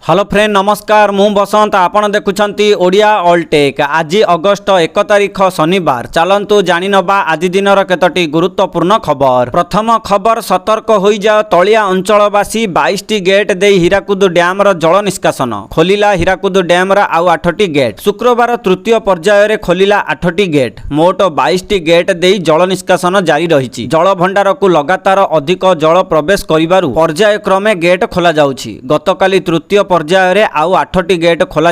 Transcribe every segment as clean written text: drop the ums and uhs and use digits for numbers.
Hello friend नमस्कार मु बसंत आपण देखुछंती ओडिया ऑलटेक। आज अगस्त 1 तारिख शनिवार। चलंतु जानि नबा आज दिनर केतोटी गुरुत्वपूर्ण खबर। प्रथम खबर सतर्क होई जाओ तलिया अंचलवासी 22टी गेट दे हीराकुद डैम रो जल निष्कासन खोलिला हीराकुद डैम रा आउ 8टी गेट। शुक्रवार तृतीय पर्याय रे खोलिला 8टी गेट। मोट 22टी गेट दे जल निष्कासन जारी रहिछि। जल भंडार को लगातार अधिक जल प्रवेश करिबारु पर्याय क्रमे गेट खोला जाउछि। गतकाली तृतीय पर्याय आउ 8टी गेट खोल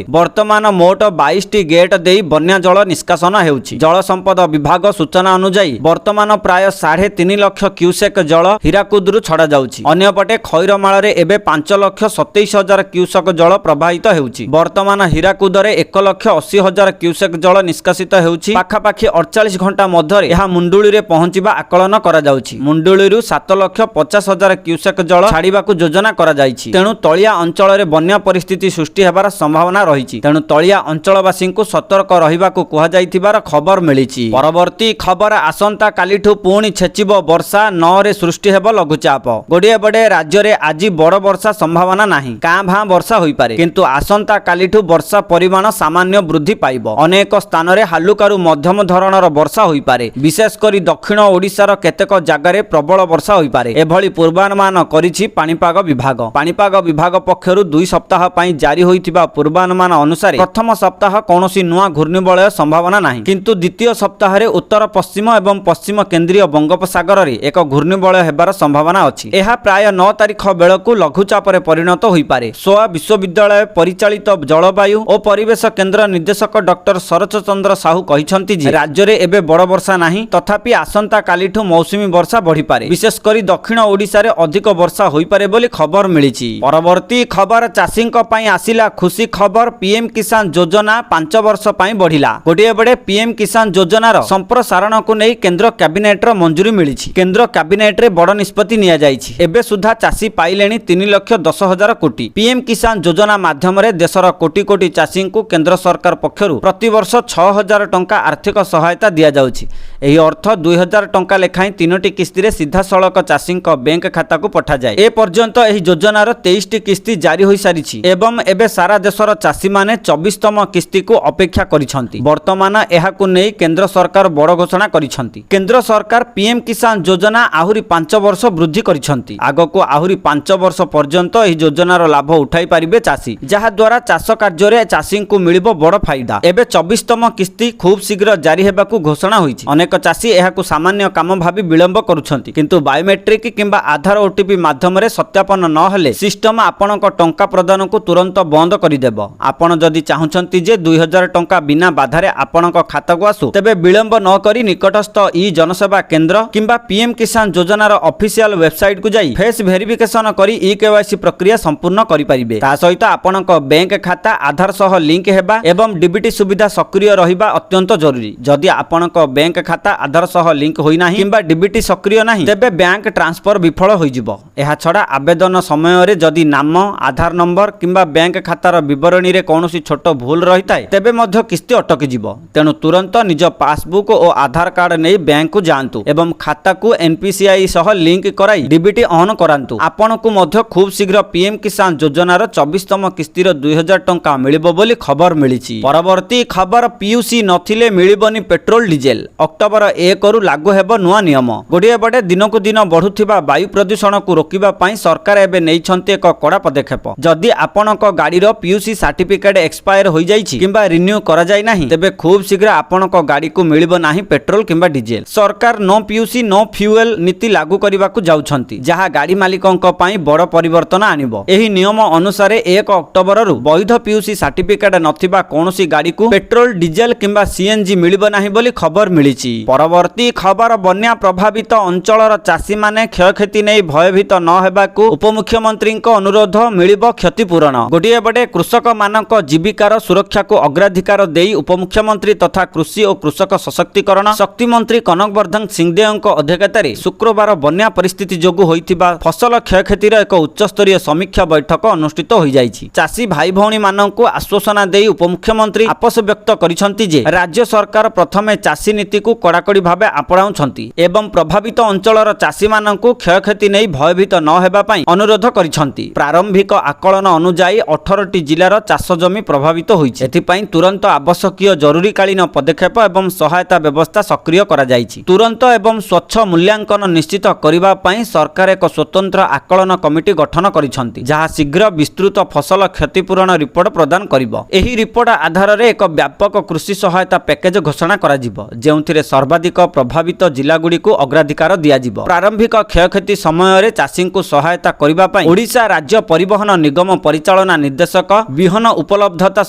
वर्तमान मोट 22टी गेट दे बन्या जल निष्कासन हेउछि। जल संपद विभाग सूचना अनुसार वर्तमान प्राय 3.5 लाख क्यूसेक जल हीराकुदरु छड़ा जाउछि। अन्यपटे खैरमाल रे एबे 5,27,000 क्यूसेक जल प्रवाहित हेउछि। वर्तमान हीराकुद रे 1,80,000 क्यूसेक जल निष्कासित हेउछि। पाखापाखि 48 घंटा मध्य यह मुंडुली रे पहुंचिबा आकलन करा जाउछि। मुंडुलीरु 7,50,000 क्यूसेक जल छाड़िबाकु योजना करा जाइछि। तेणु तलिया अंचल रे बन्या परिस्थिति सृष्टि हेबार संभावना रही। तेणु तलिया अंचलवासी को सतर्क रहिबाकु कुहा जाइथिबार खबर मिलिछि। परवर्ती खबर आसंता कालीठु पुणी छेचिब वर्षा 9 रे सृष्टि हेब लघुचाप। गोडिए बडे राज्य रे आज बड़ वर्षा संभावना नाही। कां भां वर्षा होई पारे किंतु आसंता कालीठु वर्षा परिमाण सामान्य वृद्धि पाइबो। अनेक स्थान रे हालुकारू मध्यम धरणर वर्षा होई पारे। विशेष करी दक्षिण ओडिशार केतेक जागारे प्रबल वर्षा होई पारे एभली पूर्वानुमान करिछि पाणीपाग विभाग। पाणीपाग विभाग पक्षरु 2 सप्ताह पई जारी होइतिबा पूर्वानुमान अनुसार प्रथम सप्ताह कोनोसी नुआ घूर्णिबलय संभावना नाही किंतु द्वितीय सप्ताह रे उत्तर पश्चिम एवं पश्चिम केंद्रीय बंगोपसागर रे एक घूर्णिबलय हेबार संभावना अछि। एहा प्राय 9 तारिख बेलकु लघुचाप रे परिणत होई पारे। सोआ विश्वविद्यालय परिचालित जलवायु और परिवेश केंद्र निर्देशक डॉक्टर शरत चंद्र साहू कहिसंती जे राज्य रे एबे बड़ वर्षा नाही तथापि आसंता कालीठु मौसुमी वर्षा बढ़ी पारे। विशेष करी दक्षिण ओडिसा रे अधिक वर्षा होई पारे बोली खबर मिलिछि। परवर्ती खबर चाषी पई आसिला खुशी खबर। पीएम किसान योजना 5 वर्ष पई बढ़िला। गोटे बड़े पीएम किसान योजनार संप्रसारण को नहीं केंद्र कैबिनेट रो मंजूरी मिलिछि। केंद्र कैबिनेट रे बड़ निष्पत्ति निया जाइछि। एबे सुधा चाषी पाइलेनी 3,10,000 कोटी। पीएम किसान योजना माध्यम रे देशर कोटी कोटी चाषी को केंद्र सरकार पक्षरु प्रति वर्ष 6,000 टंका आर्थिक सहायता दिया जाउछि। एही अर्थ 2,000 टंका लेखाई 3टी किस्ती रे सीधा सड़क चाषी बैंक खाता को पठा जाए। ए पर्यंत एही योजनार 23टी किस्ती जारी होई सारिछि एवं एबे सारा देशर चाषी माने 24तम किस्ती को अपेक्षा करिसंती। वर्तमान एहाकु नै केंद्र सरकार बड़ घोषणा करिसंती। केंद्र सरकार पीएम किसान योजना आहुरी 5 वर्ष वृद्धि करिसंती। आगको आहुरी 5 वर्ष पर्यंत एही योजनार लाभ उठाई पारिबे चाषी, जहा द्वारा चाष कार्य रे चाषी को मिलिबो बड़ फायदा। एबे 24तम किस्ती खूब शीघ्र जारी हेबाकू घोषणा होईछि। अनेक चाषी एहाकू सामान्य काम भाबी विलंब करुछंती किंतु बायोमेट्रिक किंबा आधार ओटीपी माध्यम रे सत्यापन न हेले सिस्टम आपनक टंका प्रदान को तुरंत बंद करिदेब। आपण जदि चाहुचंती जे 2,000 टंका बिना बाधारे आपनक खाता को आसु तेबे विलंब न करी निकटस्थ ई जनसेवा केंद्र किंबा पीएम किसान योजनार ऑफिशियल वेबसाइट को जाई फेस वेरिफिकेशन करी ई केवाईसी प्रक्रिया संपूर्ण करि परिबे। ता सहित आपनक बैंक खाता आधार सह लिंक हेबा एवं डीबीटी सुविधा सक्रिय रहिबा अत्यंत जरूरी। जदि आपनक बैंक खाता आधार सह लिंक होई नाही किंबा डीबीटी सक्रिय नाही तेबे बैंक ट्रांसफर विफल होई जिवो। एहा छडा आवेदन समय रे जदि नाम आधार नंबर किंबा बैंक खातार विवरणी रे कौनसी छोट भूल रही थाए तेबे मध्य किस्ती अटकी जिवो। तेणु तुरंत निज पासबुक और आधार कार्ड नहीं बैंक को जांतु एवं खाता को एनपीसीआई सह लिंक कराई डीबीटी ऑन करांतु। आपण को मध्य खूब शीघ्र पीएम किसान योजनार 24तम किस्तीर 2,000 टंका मिलिबो बोली खबर मिलिछि। परवर्ती खबर पीयूसी नथिले मिलिबनी पेट्रोल डीजेल। अक्टोबर 1 रु लागू हेबो नुआ नियम। गोडिए बडे दिनकु दिन बढ़ुथिबा वायु प्रदूषण को रोकिबा पई सरकार एबे नेइछन्ते एक कड़ा पदक्षेप। जदि आपनक गाड़ीर पीयूसी सर्टिफिकेट एक्सपायर हो जाइछि किंबा रिन्यू करा जाय नाही तेबे खूब शीघ्र आपनक गाड़ी को मिलिबो नाही पेट्रोल किंबा डीजेल। सरकार नो पीयूसी नो फ्यूएल नीति लागू करिबाकू जाउछन्ती, जहा गाड़ी मालिकंक पई बड़ परिवर्तन आनिबो। एही नियम अनुसार 1 अक्टोबर रु वैध पीयूसी सर्टिफिकेट नथिबा कोनोसी गाड़ी को पेट्रोल डीजेल किंबा सीएनजी मिलिबो नाही बोली खबर मिलिछि। परवर्ती खबर बन्या प्रभावित अंचलर चाषी माने क्षयक्षति नै भयभीत न हेबाकू उपमुख्यमंत्री अनुरोध मिलिबो क्षतिपूरण। गोटिए बडे कृषक मानक जीविकार सुरक्षा को अग्राधिकार देई उपमुख्यमंत्री तथा कृषि और कृषक सशक्तिकरण शक्ति मंत्री कनकवर्धन सिंहदेव अध्यक्षतार शुक्रवार बन्या परिस्थिति जोगु होइतिबा फसल क्षयक्षतिर एक उच्चस्तरीय समीक्षा बैठक अनुष्ठित हो जाइछि। चाषी भाई भौणी मानकु आश्वासना देई उपमुख्यमंत्री आपस व्यक्त करिसंती जे राज्य सरकार प्रथमे चाषी नीति को कड़ाकड़ी भाबे आपणाउछंती एवं प्रभावित अंचलर चाषी मानकु क्षयक्षति नै भयभीत न हेबा पई अनुरोध करिसंती। प्रारंभिक ପ୍ରାରମ୍ଭିକ ଆକଳନ ଅନୁଯାୟୀ 18ଟି ଜିଲ୍ଲାର ଚାଷ ଜମି ପ୍ରଭାବିତ ହୋଇଛି। ଏଥିପାଇଁ ତୁରନ୍ତ ଆବଶ୍ୟକୀୟ ଜରୁରୀକାଳୀନ ପଦକ୍ଷେପ ଏବଂ ସହାୟତା ବ୍ୟବସ୍ଥା ସକ୍ରିୟ କରାଯାଇଛି। ତୁରନ୍ତ ଏବଂ ସ୍ୱଚ୍ଛ ମୂଲ୍ୟାଙ୍କନ ନିଶ୍ଚିତ କରିବା ପାଇଁ ସରକାର ଏକ ସ୍ୱତନ୍ତ୍ର ଆକଳନ କମିଟି ଗଠନ କରିଛନ୍ତି, ଯାହା ଶୀଘ୍ର ବିସ୍ତୃତ ଫସଲ କ୍ଷତିପୂରଣ ରିପୋର୍ଟ ପ୍ରଦାନ କରିବ। ଏହି ରିପୋର୍ଟ ଆଧାରରେ ଏକ ବ୍ୟାପକ କୃଷି ସହାୟତା ପ୍ୟାକେଜ ଘୋଷଣା କରାଯିବ, ଯେଉଁଥିରେ ସର୍ବାଧିକ ପ୍ରଭାବିତ ଜିଲ୍ଲାଗୁଡ଼ିକୁ ଅଗ୍ରାଧିକାର ଦିଆଯିବ। ପ୍ରାରମ୍ଭିକ କ୍ଷୟକ୍ଷତି ସମୟରେ ଚାଷୀଙ୍କୁ ସହାୟତା କରିବା ପାଇଁ ଓଡ଼ିଶା ରାଜ୍ୟ ପରିବହନ ନିଗମ ପରିଚାଳନା ନିର୍ଦ୍ଦେଶକ ବିହନ ଉପଲବ୍ଧତା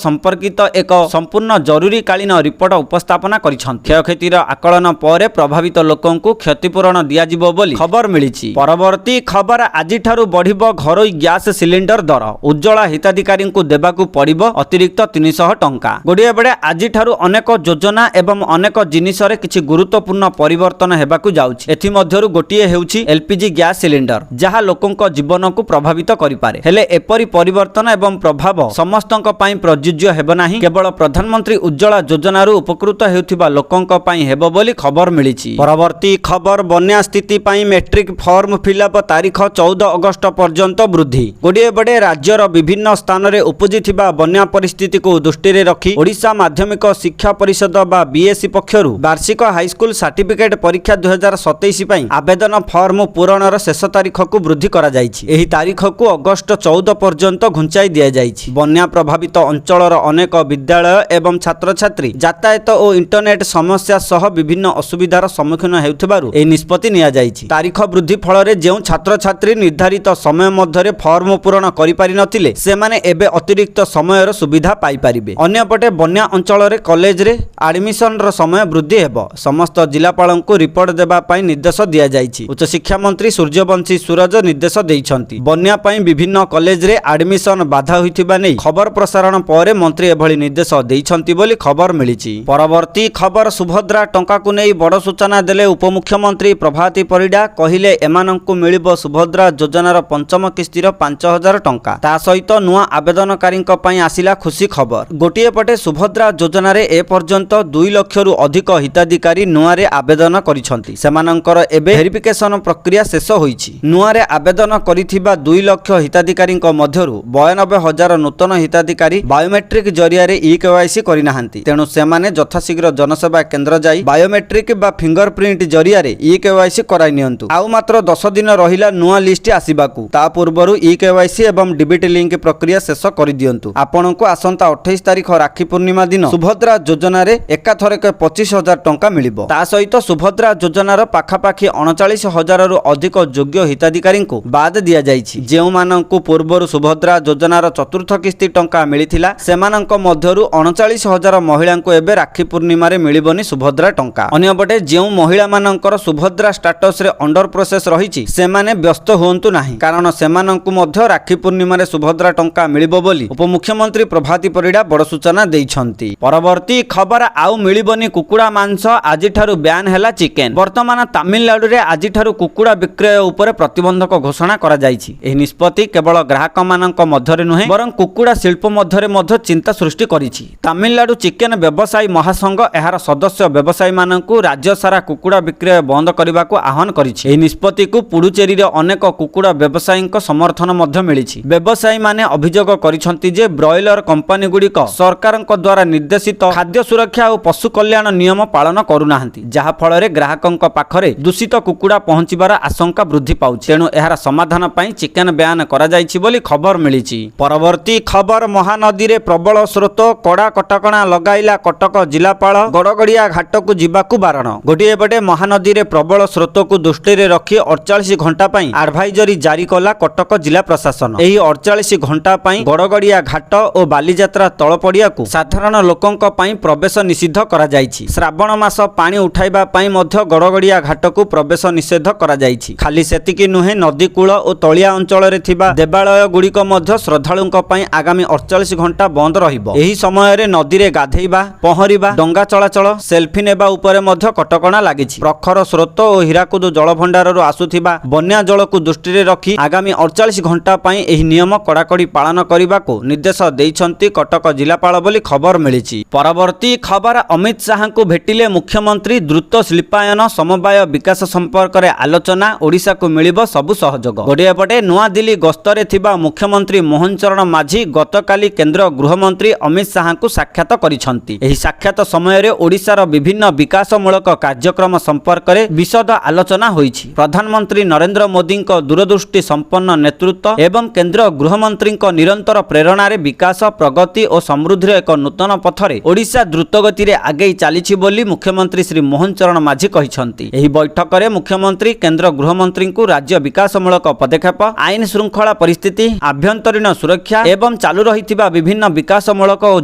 ସମ୍ପର୍କିତ ଏକ ସମ୍ପୂର୍ଣ୍ଣ ଜରୁରୀକାଳୀନ ରିପୋର୍ଟ ଉପସ୍ଥାପନା କରିଛନ୍ତି। କ୍ଷୟକ୍ଷତିର ଆକଳନ ପରେ ପ୍ରଭାବିତ ଲୋକଙ୍କୁ କ୍ଷତିପୂରଣ ଦିଆଯିବ ବୋଲି ଖବର ମିଳିଛି। ପରବର୍ତ୍ତୀ ଖବର, ଆଜିଠାରୁ ବଢ଼ିବ ଘରୋଇ ଗ୍ୟାସ୍ ସିଲିଣ୍ଡର ଦର। ଉଜ୍ଜଳା ହିତାଧିକାରୀଙ୍କୁ ଦେବାକୁ ପଡ଼ିବ ଅତିରିକ୍ତ 300 ଟଙ୍କା। ଗୋଟିଏ ବେଳେ ଆଜିଠାରୁ ଅନେକ ଯୋଜନା ଏବଂ ଅନେକ ଜିନିଷରେ କିଛି ଗୁରୁତ୍ୱପୂର୍ଣ୍ଣ ପରିବର୍ତ୍ତନ ହେବାକୁ ଯାଉଛି। ଏଥିମଧ୍ୟରୁ ଗୋଟିଏ ହେଉଛି ଏଲ୍ପିଜି ଗ୍ୟାସ୍ ସିଲିଣ୍ଡର, ଯାହା ଲୋକଙ୍କ ଜୀବନକୁ ପ୍ରଭାବିତ କରିପାରେ। ହେଲେ ଏପରି ପରିବର୍ତ୍ତନ ଏବଂ ପ୍ରଭାବ ସମସ୍ତଙ୍କ ପାଇଁ ପ୍ରଯୁଜ୍ୟ ହେବ ନାହିଁ, କେବଳ ପ୍ରଧାନମନ୍ତ୍ରୀ ଉଜ୍ଜଳା ଯୋଜନାରୁ ଉପକୃତ ହେଉଥିବା ଲୋକଙ୍କ ପାଇଁ ହେବ ବୋଲି ଖବର ମିଳିଛି। ପରବର୍ତ୍ତୀ ଖବର, ବନ୍ୟା ସ୍ଥିତି ପାଇଁ ମେଟ୍ରିକ୍ ଫର୍ମ ଫିଲ୍ଅପ୍ ତାରିଖ 14 ଅଗଷ୍ଟ ପର୍ଯ୍ୟନ୍ତ ବୃଦ୍ଧି। ଗୋଟିଏ ବେଳେ ରାଜ୍ୟର ବିଭିନ୍ନ ସ୍ଥାନରେ ଉପୁଜିଥିବା ବନ୍ୟା ପରିସ୍ଥିତିକୁ ଦୃଷ୍ଟିରେ ରଖି ଓଡ଼ିଶା ମାଧ୍ୟମିକ ଶିକ୍ଷା ପରିଷଦ ବା ବିଏସ୍ଇ ପକ୍ଷରୁ ବାର୍ଷିକ ହାଇସ୍କୁଲ ସାର୍ଟିଫିକେଟ୍ ପରୀକ୍ଷା 2027 ପାଇଁ ଆବେଦନ ଫର୍ମ ପୂରଣର ଶେଷ ତାରିଖକୁ ବୃଦ୍ଧି କରାଯାଇଛି। ଏହି ତାରିଖକୁ ଅଗଷ୍ଟ 14 ପର୍ଯ୍ୟନ୍ତ ଘୁଞ୍ଚାଇ ଦିଆଯାଇଛି। ବନ୍ୟା ପ୍ରଭାବିତ ଅଞ୍ଚଳର ଅନେକ ବିଦ୍ୟାଳୟ ଏବଂ ଛାତ୍ରଛାତ୍ରୀ ଯାତାୟାତ ଓ ଇଣ୍ଟରନେଟ୍ ସମସ୍ୟା ସହ ବିଭିନ୍ନ ଅସୁବିଧାର ସମ୍ମୁଖୀନ ହେଉଥିବାରୁ ଏହି ନିଷ୍ପତ୍ତି ନିଆଯାଇଛି। ତାରିଖ ବୃଦ୍ଧି ଫଳରେ ଯେଉଁ ଛାତ୍ରଛାତ୍ରୀ ନିର୍ଦ୍ଧାରିତ ସମୟ ମଧ୍ୟରେ ଫର୍ମ ପୂରଣ କରିପାରିନଥିଲେ, ସେମାନେ ଏବେ ଅତିରିକ୍ତ ସମୟର ସୁବିଧା ପାଇପାରିବେ। ଅନ୍ୟପଟେ ବନ୍ୟା ଅଞ୍ଚଳରେ କଲେଜରେ ଆଡମିସନର ସମୟ ବୃଦ୍ଧି ହେବ। ସମସ୍ତ ଜିଲ୍ଲାପାଳଙ୍କୁ ରିପୋର୍ଟ ଦେବା ପାଇଁ ନିର୍ଦ୍ଦେଶ ଦିଆଯାଇଛି। ଉଚ୍ଚଶିକ୍ଷା ମନ୍ତ୍ରୀ ସୂର୍ଯ୍ୟବଂଶୀ ସୁରଜ ନିର୍ଦ୍ଦେଶ ଦେଇଛନ୍ତି। ବନ୍ୟା ପାଇଁ ବିଭିନ୍ନ କଲେଜରେ ଆଡମିସନ ବାଧା ହୋଇଥିବା ନେଇ ଖବର ପ୍ରସାରଣ ପରେ ମନ୍ତ୍ରୀ ଏଭଳି ନିର୍ଦ୍ଦେଶ ଦେଇଛନ୍ତି ବୋଲି ଖବର ମିଳିଛି। ପରବର୍ତ୍ତୀ ଖବର, ସୁଭଦ୍ରା ଟଙ୍କାକୁ ନେଇ ବଡ଼ ସୂଚନା ଦେଲେ ଉପମୁଖ୍ୟମନ୍ତ୍ରୀ ପ୍ରଭାତୀ ପରିଡ଼ା। କହିଲେ ଏମାନଙ୍କୁ ମିଳିବ ସୁଭଦ୍ରା ଯୋଜନାର ପଞ୍ଚମ କିସ୍ତିର 5000 ଟଙ୍କା। ତା ସହିତ ନୂଆ ଆବେଦନକାରୀଙ୍କ ପାଇଁ ଆସିଲା ଖୁସି ଖବର। ଗୋଟିଏ ପଟେ ସୁଭଦ୍ରା ଯୋଜନାରେ ଏପର୍ଯ୍ୟନ୍ତ 2 ଲକ୍ଷରୁ ଅଧିକ ହିତାଧିକାରୀ ନୂଆରେ ଆବେଦନ କରିଛନ୍ତି। ସେମାନଙ୍କର ଏବେ ଭେରିଫିକେସନ ପ୍ରକ୍ରିୟା ଶେଷ ହୋଇଛି। ନୂଆରେ ଆବେଦନ କରିଥିବା 2 ଲକ୍ଷ ହିତାଧିକାରୀଙ୍କ ମଧ୍ୟରୁ 92,000 ନୂତନ ହିତାଧିକାରୀ ବାୟୋମେଟ୍ରିକ ଜରିଆରେ ଇକେୱାଇସି କରିନାହାନ୍ତି। ତେଣୁ ସେମାନେ ଯଥାଶୀଘ୍ର ଜନସେବା କେନ୍ଦ୍ର ଯାଇ ବାୟୋମେଟ୍ରିକ ବା ଫିଙ୍ଗର ପ୍ରିଣ୍ଟ ଜରିଆରେ ଇକେୱାଇସି କରାଇ ନିଅନ୍ତୁ। ଆଉ ମାତ୍ର 10 ଦିନ ରହିଲା ନୂଆ ଲିଷ୍ଟ ଆସିବାକୁ। ତା ପୂର୍ବରୁ ଇକେୱାଇସି ଏବଂ ଡିବିଟି ଲିଙ୍କ ପ୍ରକ୍ରିୟା ଶେଷ କରିଦିଅନ୍ତୁ। ଆପଣଙ୍କୁ ଆସନ୍ତା 28 ତାରିଖ ରାକ୍ଷୀ ପୂର୍ଣ୍ଣିମା ଦିନ ସୁଭଦ୍ରା ଯୋଜନାରେ ଏକାଥରକେ 25,000 ଟଙ୍କା ମିଳିବ। ତା ସହିତ ସୁଭଦ୍ରା ଯୋଜନାର ପାଖାପାଖି 39,000ରୁ ଅଧିକ ଯୋଗ୍ୟ ହିତାଧିକାରୀଙ୍କୁ ବାଦ ଦିଆଯାଇଛି। ଯେଉଁମାନଙ୍କୁ ପୂର୍ବରୁ ସୁଭଦ୍ରା ଯୋଜନାର ଚତୁର୍ଥ କିସ୍ତି ଟଙ୍କା ମିଳିଥିଲା, ସେମାନଙ୍କ ମଧ୍ୟରୁ 39,000 ମହିଳାଙ୍କୁ ଏବେ ରାକ୍ଷୀ ପୂର୍ଣ୍ଣିମାରେ ମିଳିବନି ସୁଭଦ୍ରା ଟଙ୍କା। ଅନ୍ୟପଟେ ଯେଉଁ ମହିଳାମାନଙ୍କର ସୁଭଦ୍ରା ଷ୍ଟାଟସରେ ଅଣ୍ଡର ପ୍ରୋସେସ ରହିଛି, ସେମାନେ ବ୍ୟସ୍ତ ହୁଅନ୍ତୁ ନାହିଁ, କାରଣ ସେମାନଙ୍କୁ ମଧ୍ୟ ରାକ୍ଷୀ ପୂର୍ଣ୍ଣିମାରେ ସୁଭଦ୍ରା ଟଙ୍କା ମିଳିବ ବୋଲି ଉପମୁଖ୍ୟମନ୍ତ୍ରୀ ପ୍ରଭାତୀ ପରିଡ଼ା ବଡ଼ ସୂଚନା ଦେଇଛନ୍ତି। ପରବର୍ତ୍ତୀ ଖବର, ଆଉ ମିଳିବନି କୁକୁଡ଼ା ମାଂସ, ଆଜିଠାରୁ ବ୍ୟାନ୍ ହେଲା ଚିକେନ। ବର୍ତ୍ତମାନ ତାମିଲନାଡୁରେ ଆଜିଠାରୁ କୁକୁଡ଼ା ବିକ୍ରୟ ଉପରେ ପ୍ରତିବନ୍ଧକ ଘୋଷଣା କରାଯାଇଛି। ଏହି ନିଷ୍ପତ୍ତି କେବଳ ଗ୍ରାହକମାନଙ୍କ ମଧ୍ୟରେ ନୁହେଁ, ବରଂ କୁକୁଡ଼ା ଶିଳ୍ପ ମଧ୍ୟରେ ମଧ୍ୟ ଚିନ୍ତା ସୃଷ୍ଟି କରିଛି। ତାମିଲନାଡୁ ଚିକେନ ବ୍ୟବସାୟୀ ମହାସଂଘ ଏହାର ସଦସ୍ୟ ବ୍ୟବସାୟୀମାନଙ୍କୁ ରାଜ୍ୟ ସାରା କୁକୁଡ଼ା ବିକ୍ରୟ ବନ୍ଦ କରିବାକୁ ଆହ୍ୱାନ କରିଛି। ଏହି ନିଷ୍ପତ୍ତିକୁ ପୁଡୁଚେରୀରେ ଅନେକ କୁକୁଡ଼ା ବ୍ୟବସାୟୀଙ୍କ ସମର୍ଥନ ମଧ୍ୟ ମିଳିଛି। ବ୍ୟବସାୟୀମାନେ ଅଭିଯୋଗ କରିଛନ୍ତି ଯେ ବ୍ରଏଲର କମ୍ପାନୀଗୁଡ଼ିକ ସରକାରଙ୍କ ଦ୍ୱାରା ନିର୍ଦ୍ଦେଶିତ ଖାଦ୍ୟ ସୁରକ୍ଷା ଓ ପଶୁ କଲ୍ୟାଣ ନିୟମ ପାଳନ କରୁନାହାନ୍ତି, ଯାହା ଫଳରେ ଗ୍ରାହକଙ୍କ ପାଖରେ ଦୂଷିତ କୁକୁଡ଼ା ପହଞ୍ଚିବାର ଆଶଙ୍କା ବୃଦ୍ଧି ପାଉଛି। ତେଣୁ ଏହାର ସମାଧାନ ପାଇଁ ଚିକେନ ବ୍ୟାନ୍ କରାଯାଇଛି ବୋଲି ଖବର ମିଳିଛି। ପରବର୍ତ୍ତୀ ଖବର, ମହାନଦୀରେ ପ୍ରବଳ ସ୍ରୋତ, କଡ଼ା କଟକଣା ଲଗାଇଲା କଟକ ଜିଲ୍ଲାପାଳ। ଗଡ଼ଗଡ଼ିଆ ଘାଟକୁ ଯିବାକୁ ବାରଣ। ଗୋଟିଏ ପଟେ ମହାନଦୀରେ ପ୍ରବଳ ସ୍ରୋତକୁ ଦୃଷ୍ଟିରେ ରଖି 48 ଘଣ୍ଟା ପାଇଁ ଆଡଭାଇଜରି ଜାରି କଲା କଟକ ଜିଲ୍ଲା ପ୍ରଶାସନ। ଏହି 48 ଘଣ୍ଟା ପାଇଁ ଗଡ଼ଗଡ଼ିଆ ଘାଟ ଓ ବାଲିଯାତ୍ରା ତଳ ପଡ଼ିଆକୁ ସାଧାରଣ ଲୋକଙ୍କ ପାଇଁ ପ୍ରବେଶ ନିଷିଦ୍ଧ କରାଯାଇଛି। ଶ୍ରାବଣ ମାସ ପାଣି ଉଠାଇବା ପାଇଁ ମଧ୍ୟ ଗଡ଼ଗଡ଼ିଆ ଘାଟକୁ ପ୍ରବେଶ ନିଷେଧ କରାଯାଇଛି। ଖାଲି ସେତିକି ନୁହେଁ, ନଦୀ କୂଳ ଓ ତଳିଆ ଅଞ୍ଚଳରେ ଥିବା ଦେବାଳୟ ଗୁଡ଼ିକ ମଧ୍ୟ ଶ୍ରଦ୍ଧାଳୁଙ୍କ ପାଇଁ ଆଗାମୀ 48 ଘଣ୍ଟା ବନ୍ଦ ରହିବ। ଏହି ସମୟରେ ନଦୀରେ ଗାଧେଇବା, ପହଁରିବା, ଡଙ୍ଗା ଚଳାଚଳ, ସେଲ୍ଫି ନେବା ଉପରେ ମଧ୍ୟ କଟକଣା ଲାଗିଛି। ପ୍ରଖର ସ୍ରୋତ ଓ ହୀରାକୁଦ ଜଳଭଣ୍ଡାରରୁ ଆସୁଥିବା ବନ୍ୟା ଜଳକୁ ଦୃଷ୍ଟିରେ ରଖି ଆଗାମୀ 48 ଘଣ୍ଟା ପାଇଁ ଏହି ନିୟମ କଡ଼ାକଡ଼ି ପାଳନ କରିବାକୁ ନିର୍ଦ୍ଦେଶ ଦେଇଛନ୍ତି କଟକ ଜିଲ୍ଲାପାଳ ବୋଲି ଖବର ମିଳିଛି। ପରବର୍ତ୍ତୀ ଖବର, ଅମିତ ଶାହାଙ୍କୁ ଭେଟିଲେ ମୁଖ୍ୟମନ୍ତ୍ରୀ। ଦ୍ରୁତ ଶିଳ୍ପାୟନ ସମବାୟ ବିକାଶ ସମ୍ପର୍କରେ ଆଲୋଚନା। ଓଡ଼ିଶାକୁ ମିଳିବ ସବୁ ସହଯୋଗ। ଗୋଟିଏ ପଟେ ନୂଆଦିଲ୍ଲୀ ଗସ୍ତରେ थिबा मुख्यमंत्री मोहन चरण माझी गतकाली केंद्र गृहमंत्री अमित शाह को साक्षात करिसंती। एही साक्षात समय रे ओडिशार विभिन्न विकासमूलक कार्यक्रम संपर्क में विशद आलोचना होईछि। प्रधानमंत्री नरेंद्र मोदी दूरदृष्टि संपन्न नेतृत्व एवं केंद्र गृहमंत्री निरंतर प्रेरणा रे विकास प्रगति और समृद्धि एक नूतन पथरे ओडिशा द्रुतगति रे आगे चली बोली मुख्यमंत्री श्री मोहन चरण माझी कहिसंती। एही बैठक में मुख्यमंत्री केंद्र गृहमंत्री को राज्य विकासमूलक पदक्षेप आईन श्रृंखला परिस्थिति आभ्यंतरीण सुरक्षा एवं चालू रहिथिबा विभिन्न विकासमूलक और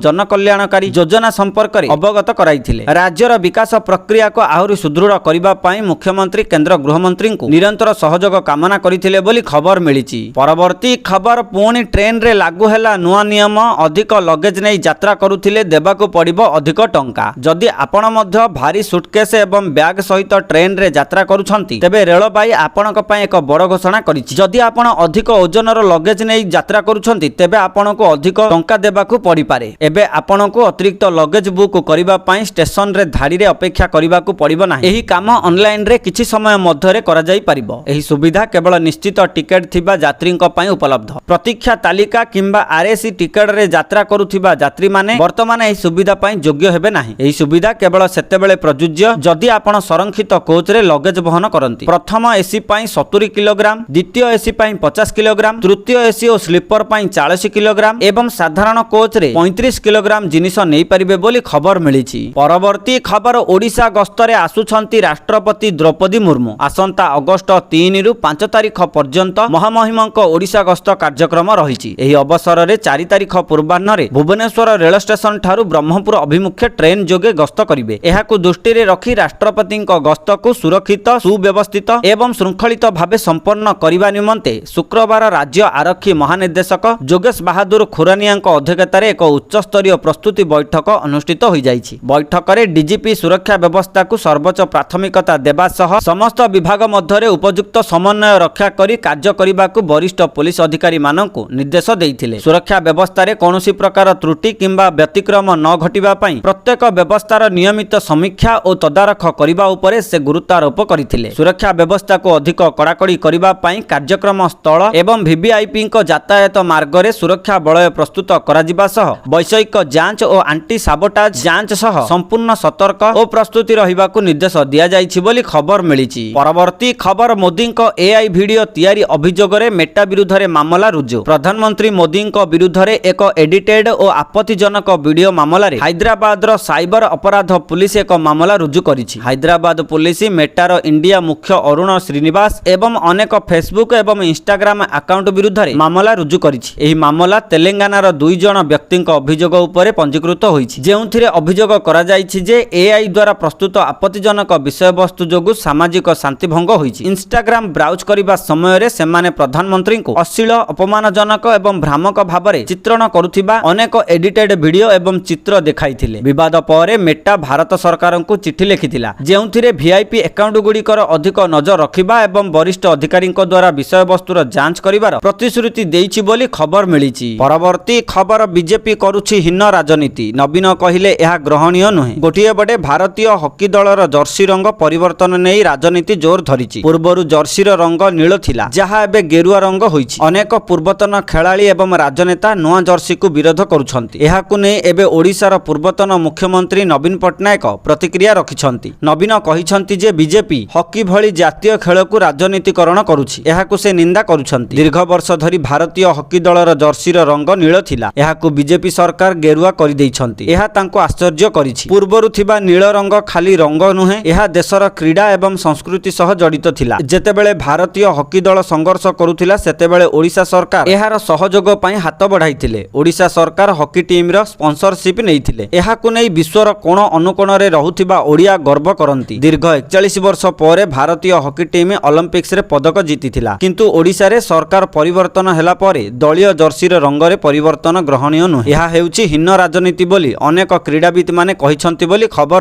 जनकल्याणकारी योजना संपर्क में अवगत कराइथिले। राज्यर विकास प्रक्रिया को आहुरी सुदृढ़ करिबा पई मुख्यमंत्री केंद्र गृहमंत्री को निरंतर सहयोग कामना करिथिले बोली खबर मिलिछि। परवर्ती खबर पुणी ट्रेन रे लागू हैला नुआ नियम अधिक लगेज नहीं यात्रा करुथिले देबाकू पड़िबो अधिक टंका। जदि आपण मध्य भारी सुटकेस एवं बैग सहित ट्रेन रे यात्रा करूछंती तेबे रेलबाई आपणक पई एक बड़ घोषणा करिछि। जदि आपण अधिक ओजनर लगेज नहीं यात्रा करूछंती तेबे आपणको अधिक टंका देबाकू पड़ी पारे। एबे आपणको अतिरिक्त लगेज बुक करिबा पई स्टेशन रे धाड़ी रे अपेक्षा करिबाकू पड़िबो नाही। एही काम ऑनलाइन रे किछि समय मध्य रे करा जाई परिबो। एही सुविधा केवल निश्चित टिकेट थिबा यात्रींक पई उपलब्ध। प्रतीक्षा तालिका किंबा आरएसी टिकेट रे यात्रा करुथिबा यात्री माने वर्तमान एही सुविधा पई योग्य हेबे नाही। एही सुविधा केवल सेतेबेले प्रযোज्य जदि आपण संरक्षित कोच रे लगेज बहन करंती। प्रथम एसी पई 70 किलोग्राम, द्वितीय एसी पई 50 किलोग्राम, तृतीय एसी और स्लीपर पई 40 किलोग्राम एवं साधारण कोच रे 35 किलोग्राम जिनिस नै परिबे बोली खबर मिलिछि। परवर्ती खबर ओडिशा गस्तरे आसुछंती राष्ट्रपति द्रौपदी मुर्मू। आसंता अगस्त 3 रु 5 तारिख पर्यंत महामहिमंक ओडिशा गस्त कार्यक्रम रहिछि। एही अवसर रे 4 तारिख पूर्वाह्न रे भुवनेश्वर रेल स्टेशन ठारू ब्रह्मपुर अभिमुखे ट्रेन जोगे गस्त करिवे। एहाकु दृष्टि रे रखी राष्ट्रपति गस्त को सुरक्षित सुव्यवस्थित एवं श्रृंखलित भावे संपन्न करने निमंते शुक्रवार राज्य आरक्षी महानिर्देशक जोगेश बहादुर खुरानिया अध्यक्षतार एक उच्चस्तरीय प्रस्तुति बैठक अनुष्ठित हो जाइछि। बैठक में डीजीपी सुरक्षा व्यवस्था को सर्वोच्च प्राथमिकता देवा सह समस्त विभाग मध्य उपयुक्त समन्वय रक्षा करी कार्य करने को वरिष्ठ पुलिस अधिकारी मानकु निर्देश देइथिले। सुरक्षा व्यवस्था रे कौनसी प्रकार त्रुटि किंबा व्यतिक्रम न घटिबा पई प्रत्येक व्यवस्थार नियमित समीक्षा और तदारख करने उपरे से गुरुत्वारोप करथिले। सुरक्षा व्यवस्था को अधिक कड़ाकड़ी करने पई कार्यक्रम स्थल एवं वीवीआईपी यातायात मार्ग रे सुरक्षा बलय प्रस्तुत कराजिबा सह वैषयिक जांच और आंटी साबोटाज जांच सह संपूर्ण सतर्क और प्रस्तुति रहिबाकू निर्देश दिया जाइछि बोली खबर मिलिछि। परवर्ती खबर मोदी एआई वीडियो तैयारी अभियोग रे मेटा विरुद्ध रे मामला रुजु। प्रधानमंत्री मोदी विरुद्ध रे एक एडिटेड और आपत्तिजनक वीडियो मामला रे हैदराबाद साइबर अपराध पुलिस एक मामला रुजु करिछि। हैदराबाद पुलिस मेटार इंडिया मुख्य अरुण श्रीनिवास एवं अनेक फेसबुक एवं इंस्टाग्राम अकाउंट विरुद्ध रे मामला रुजु करिछि। एही मामला तेलंगानार 2 जण व्यक्तिक अभियोग उपरे पंजीकृत होइछि। जेउथिरे अभियोग करा जाइछि जे एआई द्वारा प्रस्तुत आपत्तिजनक विषय वस्तु जोगु सामाजिक शांति भंग होइछि। इंस्टाग्राम ब्राउज करिबा समय रे सेमाने प्रधानमंत्री को अश्लील अपमानजनक एवं भ्रामक भावरे चित्रण करुथिबा अनेक एडिटेड वीडियो एवं चित्र देखाइथिले। विवाद पर मेटा भारत सरकार को चिठी लिखिथिला जेउथिरे वीआईपी अकाउंट गुड़िकर अधिक नजर रखिबा एवं वरिष्ठ अधिकारी द्वारा विषय वस्तुर जांच करिवार प्रतिश्रुति देइछि बोली खबर मिलिछि। परवर्ती खबर बीजेपी करुछि हीन राजनीति। नवीन कहिले यह ग्रहणीय नुहे। गोटिए बटे भारतीय हॉकी दलर जर्सी रंग परिवर्तन नहीं राजनीति जोर धरिछि। पूर्वरु जर्सीर रंग नील थिला जहा एबे गेरुआ रंग होइछि। अनेक पूर्वतन खेलाड़ी एवं राजनेता नुआ जर्सी को विरोध करुछंती। एहाकु नै एबे ओडिशार पूर्वतन मुख्यमंत्री नवीन पट्टनायक प्रतिक्रिया रखिछंती। नवीन कहिछंती जे बीजेपी हॉकी भली जातीय खेल को राजनीतिकरण करुछि। एहाकु से निंदा करुछंती। दीर्घ वर्ष धरी भारतीय हॉकी दलर जर्सीर रंग नील थिला एहाकु बीजेपी सरकार गेरुआ करि दैछंती। एहा तांको आश्चर्य करिछि। पूर्वरु थिबा नील रंग खाली रंग नुहे एहा देशर क्रीड़ा एवं संस्कृति सह जड़ित थिला। जेतेबेले भारतीय हॉकी दल संघर्ष करुथिला सेतेबेले ओडिशा सरकार एहार सहयोग पई हाथ बढ़ाइथिले। ओडिशा सरकार हॉकी टीम रो स्पॉन्सरशिप नैथिले। एहाकु नै विश्वर कोण अनुकोण रे रहुथिबा ओडिया गर्व करंती। दीर्घ 41 वर्ष पर भारतीय हॉकी टीम ओलंपिक्स रे पदक जीतिथिला किंतु ओडिशा रे सरकार परिवर्तन हैला परे दलीय जर्सीर रंग रे परिवर्तन ग्रहणीय नुहे। एहा हेउछि हीन राजनीति बोली अनेक क्रीड़ाविद माने कहिसंती बोली खबर